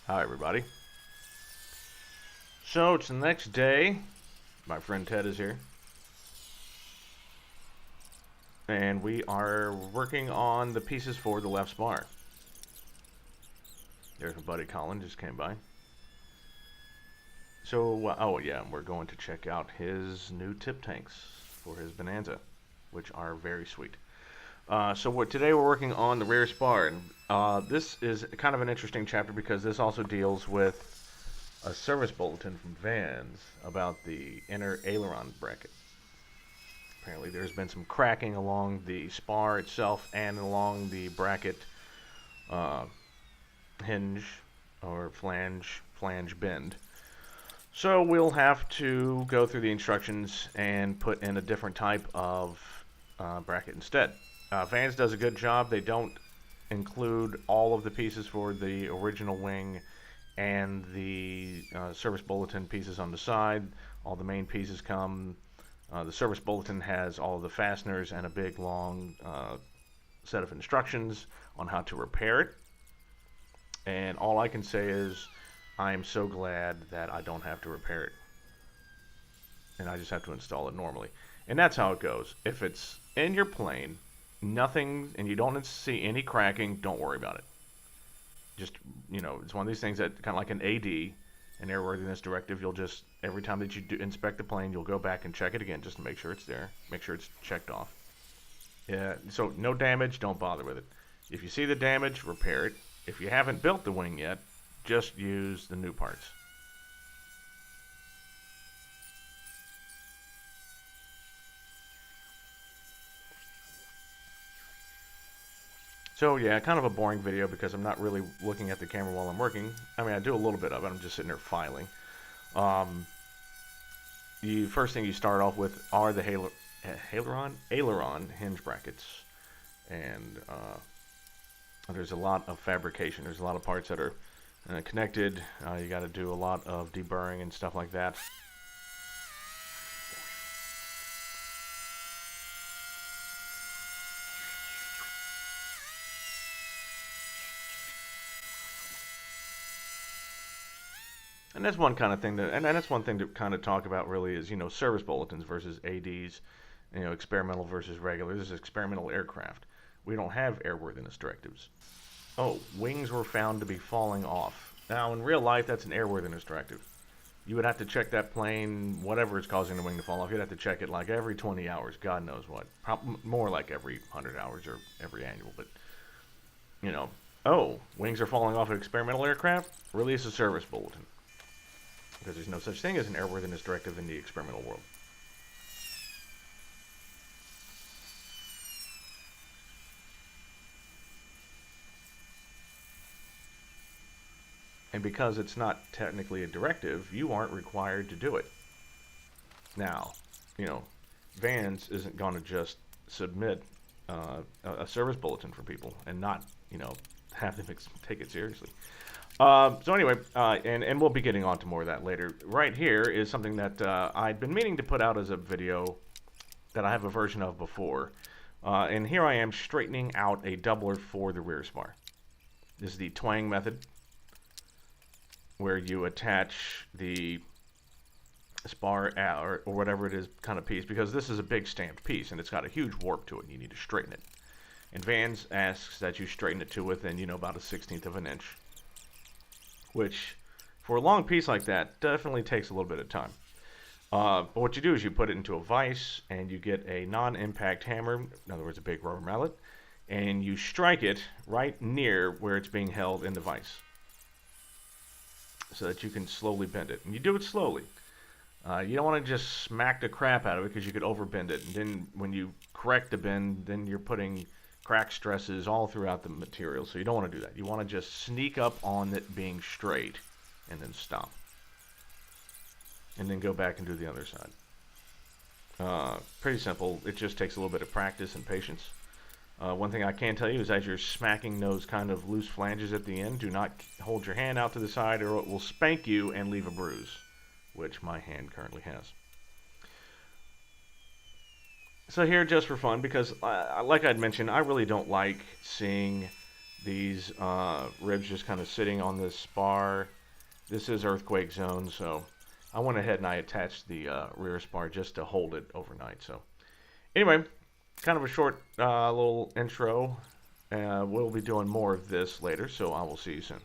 Hi, everybody. So it's the next day. My friend Ted is here, and we are working on the pieces for the left spar. There's my buddy Colin just came by. So, oh yeah, we're going to check out his new tip tanks for his Bonanza, which are very sweet. Today we're working on the rear spar, and this is kind of an interesting chapter because this also deals with a service bulletin from Vans about the inner aileron bracket. Apparently there's been some cracking along the spar itself and along the bracket uh, hinge or flange bend. So we'll have to go through the instructions and put in a different type of bracket instead. Vans does a good job. They don't include all of the pieces for the original wing and the service bulletin pieces on the side. All the main pieces come. The service bulletin has all of the fasteners and a big long set of instructions on how to repair it. And all I can say is I am so glad that I don't have to repair it. And I just have to install it normally. And that's how it goes. If it's in your plane, nothing, and you don't see any cracking, don't worry about it. Just, it's one of these things that kind of like an AD, an airworthiness directive, you'll just, every time that you inspect the plane, you'll go back and check it again just to make sure it's there, make sure it's checked off. Yeah, so no damage, don't bother with it. If you see the damage, repair it. If you haven't built the wing yet, just use the new parts. So yeah, kind of a boring video because I'm not really looking at the camera while I'm working. I mean, I do a little bit of it. I'm just sitting there filing. The first thing you start off with are the aileron hinge brackets, and there's a lot of fabrication. There's a lot of parts that are connected. You got to do a lot of deburring and stuff like that. And that's one kind of thing and that's one thing to kind of talk about really is, service bulletins versus ADs, experimental versus regular. This is experimental aircraft. We don't have airworthiness directives. Oh, wings were found to be falling off. Now, in real life, that's an airworthiness directive. You would have to check that plane, whatever is causing the wing to fall off, you'd have to check it like every 20 hours, God knows what. More like every 100 hours or every annual, but, oh, wings are falling off an experimental aircraft? Release a service bulletin. Because there's no such thing as an airworthiness directive in the experimental world. And because it's not technically a directive, you aren't required to do it. Now, Vans isn't going to just submit a service bulletin for people and not, have them take it seriously. So anyway, and we'll be getting on to more of that later. Right here is something that I'd been meaning to put out as a video that I have a version of before. And here I am straightening out a doubler for the rear spar. This is the twang method, where you attach the spar or whatever it is kind of piece, because this is a big stamped piece and it's got a huge warp to it and you need to straighten it. And Vans asks that you straighten it to within, about a 1/16 of an inch. Which, for a long piece like that, definitely takes a little bit of time. But what you do is you put it into a vise, and you get a non-impact hammer, in other words, a big rubber mallet, and you strike it right near where it's being held in the vise, so that you can slowly bend it. And you do it slowly. You don't want to just smack the crap out of it because you could overbend it. And then when you correct the bend, then you're putting crack stresses all throughout the material, so you don't want to do that. You want to just sneak up on it being straight and then stop, and then go back and do the other side. Pretty simple. It just takes a little bit of practice and patience. One thing I can tell you is as you're smacking those kind of loose flanges at the end, do not hold your hand out to the side or it will spank you and leave a bruise, which my hand currently has. So here, just for fun, because like I'd mentioned, I really don't like seeing These ribs just kind of sitting on this spar. This is earthquake zone, so I went ahead and I attached the rear spar just to hold it overnight. So anyway, kind of a short little intro. We'll be doing more of this later, so I will see you soon.